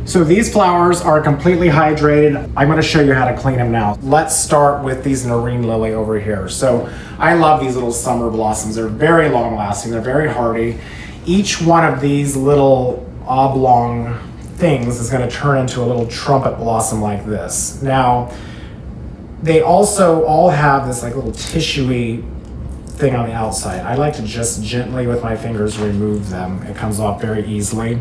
So these flowers are completely hydrated. I'm gonna show you how to clean them now. Let's start with these Nerine lily over here. So I love these little summer blossoms. They're very long lasting, they're very hardy. Each one of these little oblong things is gonna turn into a little trumpet blossom like this. Now, they also all have this like little tissuey thing on the outside. I like to just gently with my fingers remove them. It comes off very easily.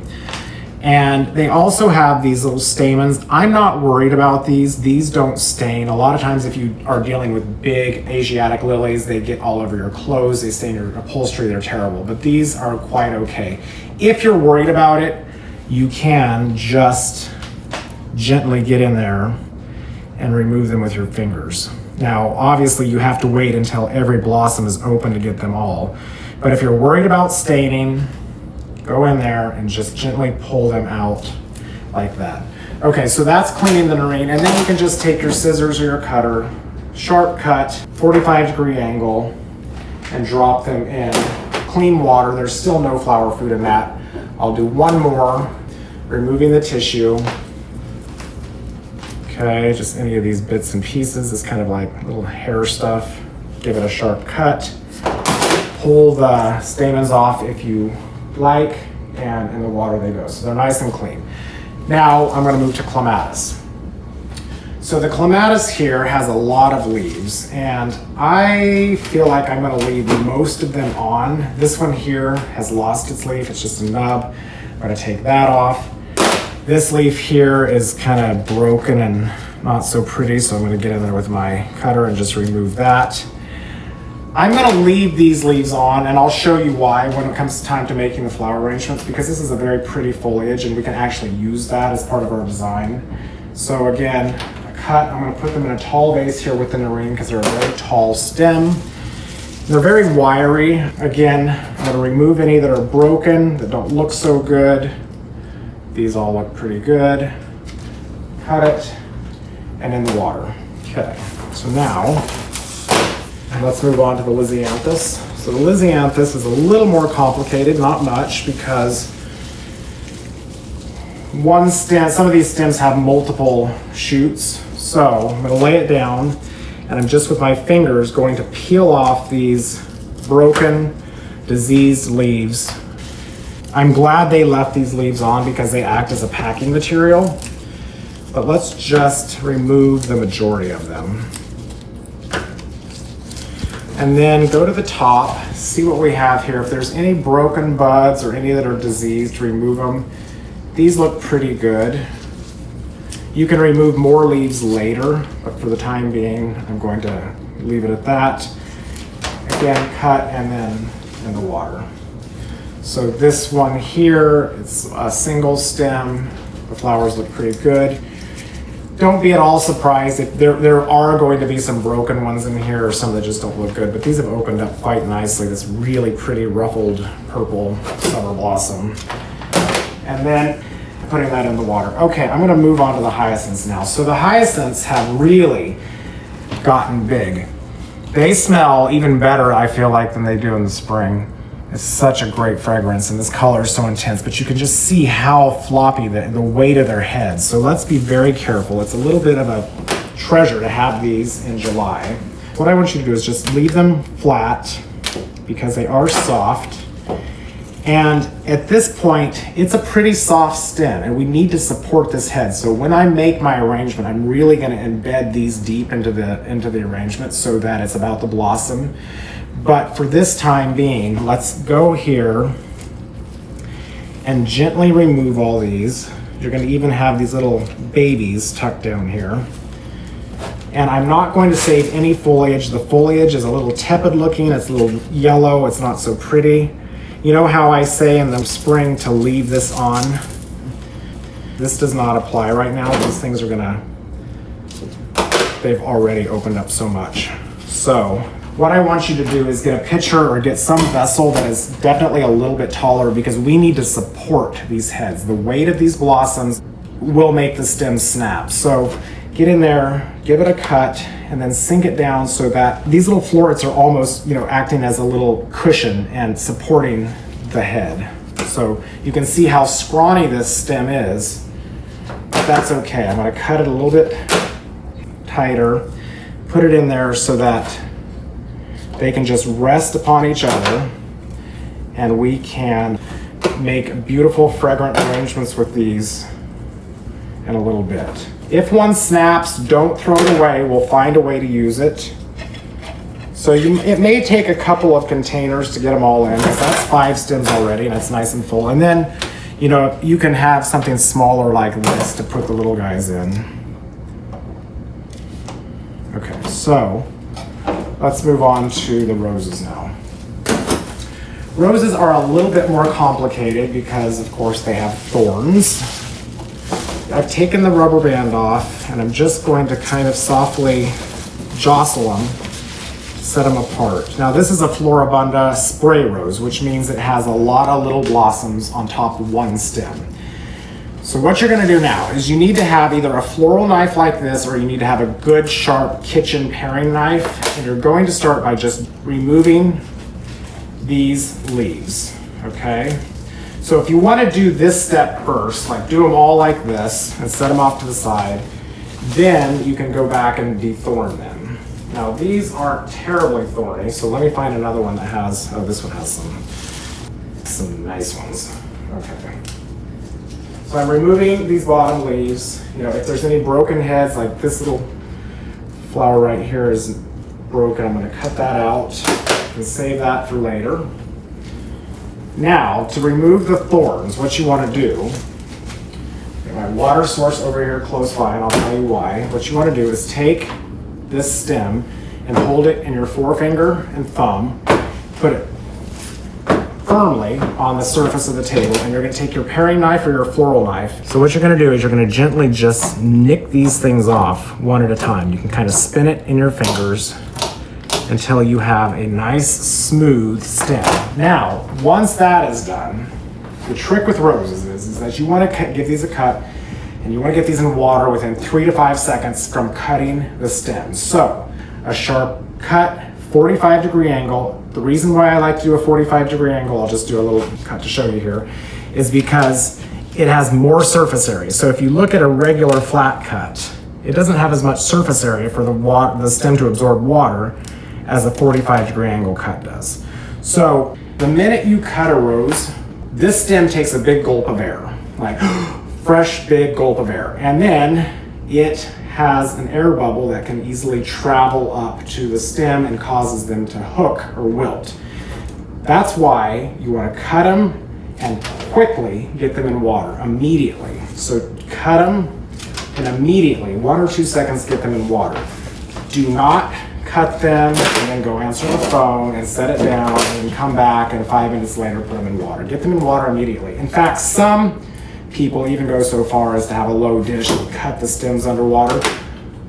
And they also have these little stamens. I'm not worried about these. These don't stain. A lot of times if you are dealing with big Asiatic lilies, they get all over your clothes, they stain your upholstery, they're terrible. But these are quite okay. If you're worried about it, you can just gently get in there and remove them with your fingers. Now, obviously you have to wait until every blossom is open to get them all. But if you're worried about staining, go in there and just gently pull them out like that. Okay, so that's cleaning the Nerine, and then you can just take your scissors or your cutter, sharp cut, 45-degree angle, and drop them in clean water. There's still no flower food in that. I'll do one more, removing the tissue. Okay, just any of these bits and pieces is kind of like little hair stuff. Give it a sharp cut. Pull the stamens off if you like, and in the water they go. So they're nice and clean. Now I'm gonna move to clematis. So the clematis here has a lot of leaves, and I feel like I'm gonna leave most of them on. This one here has lost its leaf, it's just a nub. I'm gonna take that off. This leaf here is kind of broken and not so pretty, so I'm gonna get in there with my cutter and just remove that. I'm gonna leave these leaves on, and I'll show you why when it comes time to making the flower arrangements, because this is a very pretty foliage and we can actually use that as part of our design. So again, a cut, I'm gonna put them in a tall vase here with the Nerine because they're a very tall stem. They're very wiry. Again, I'm gonna remove any that are broken, that don't look so good. These all look pretty good. Cut it, and in the water. Okay, so now, let's move on to the Lisianthus. So the Lisianthus is a little more complicated, not much, because one stem, some of these stems have multiple shoots. So I'm gonna lay it down, and I'm just with my fingers going to peel off these broken, diseased leaves. I'm glad they left these leaves on because they act as a packing material, but let's just remove the majority of them. And then go to the top, see what we have here. If there's any broken buds or any that are diseased, remove them. These look pretty good. You can remove more leaves later, but for the time being, I'm going to leave it at that. Again, cut and then in the water. So this one here, it's a single stem. The flowers look pretty good. Don't be at all surprised if there are going to be some broken ones in here or some that just don't look good, but these have opened up quite nicely. This really pretty ruffled purple summer blossom. And then putting that in the water. Okay, I'm gonna move on to the hyacinths now. So the hyacinths have really gotten big. They smell even better, I feel like, than they do in the spring. It's such a great fragrance, and this color is so intense, but you can just see how floppy the weight of their heads. So let's be very careful. It's a little bit of a treasure to have these in July. What I want you to do is just leave them flat because they are soft. And at this point, it's a pretty soft stem, and we need to support this head. So when I make my arrangement, I'm really gonna embed these deep into the arrangement so that it's about to blossom. But for this time being, let's go here and gently remove all these. You're going to even have these little babies tucked down here. And I'm not going to save any foliage. The foliage is a little tepid looking, it's a little yellow, it's not so pretty. You know how I say in the spring to leave this on? This does not apply right now. These things are they've already opened up so much. So what I want you to do is get a pitcher or get some vessel that is definitely a little bit taller because we need to support these heads. The weight of these blossoms will make the stem snap. So get in there, give it a cut, and then sink it down so that these little florets are almost, acting as a little cushion and supporting the head. So you can see how scrawny this stem is. that's okay. I'm gonna cut it a little bit tighter, put it in there so that they can just rest upon each other, and we can make beautiful fragrant arrangements with these in a little bit. If one snaps, don't throw it away. We'll find a way to use it. So it may take a couple of containers to get them all in, because that's 5 stems already and it's nice and full. And then, you know, you can have something smaller like this to put the little guys in. Okay, so let's move on to the roses now. Roses are a little bit more complicated because, of course, they have thorns. I've taken the rubber band off and I'm just going to kind of softly jostle them, set them apart. Now this is a Floribunda spray rose, which means it has a lot of little blossoms on top of one stem. So what you're gonna do now is you need to have either a floral knife like this, or you need to have a good sharp kitchen paring knife. And you're going to start by just removing these leaves, okay? So if you want to do this step first, like do them all like this and set them off to the side, then you can go back and dethorn them. Now these aren't terribly thorny, so let me find another one that has, oh, this one has some nice ones. Okay. So I'm removing these bottom leaves. You know, if there's any broken heads, like this little flower right here is broken, I'm going to cut that out and save that for later. Now, to remove the thorns, what you want to do, get my water source over here close by, and I'll tell you why. What you want to do is take this stem and hold it in your forefinger and thumb, put it firmly on the surface of the table, and you're going to take your paring knife or your floral knife. So what you're going to do is you're going to gently just nick these things off one at a time. You can kind of spin it in your fingers until you have a nice smooth stem. Now, once that is done, the trick with roses is that you want to give these a cut, and you want to get these in water within 3 to 5 seconds from cutting the stems. So, a sharp cut, 45-degree angle. The reason why I like to do a 45-degree angle, I'll just do a little cut to show you here, is because it has more surface area. So if you look at a regular flat cut, it doesn't have as much surface area for the stem to absorb water as a 45-degree angle cut does. So the minute you cut a rose, this stem takes a big gulp of air, like fresh big gulp of air. And then it has an air bubble that can easily travel up to the stem and causes them to hook or wilt. That's why you want to cut them and quickly get them in water immediately. So cut them and immediately, 1 or 2 seconds, get them in water. Do not cut them and then go answer the phone and set it down and then come back and 5 minutes later put them in water. Get them in water immediately. In fact, some people even go so far as to have a low dish and cut the stems underwater.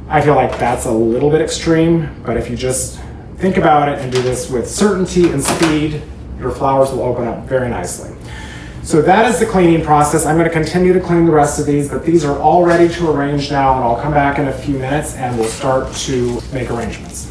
I feel like that's a little bit extreme, but if you just think about it and do this with certainty and speed, your flowers will open up very nicely. So that is the cleaning process. I'm going to continue to clean the rest of these, but these are all ready to arrange now, and I'll come back in a few minutes and we'll start to make arrangements.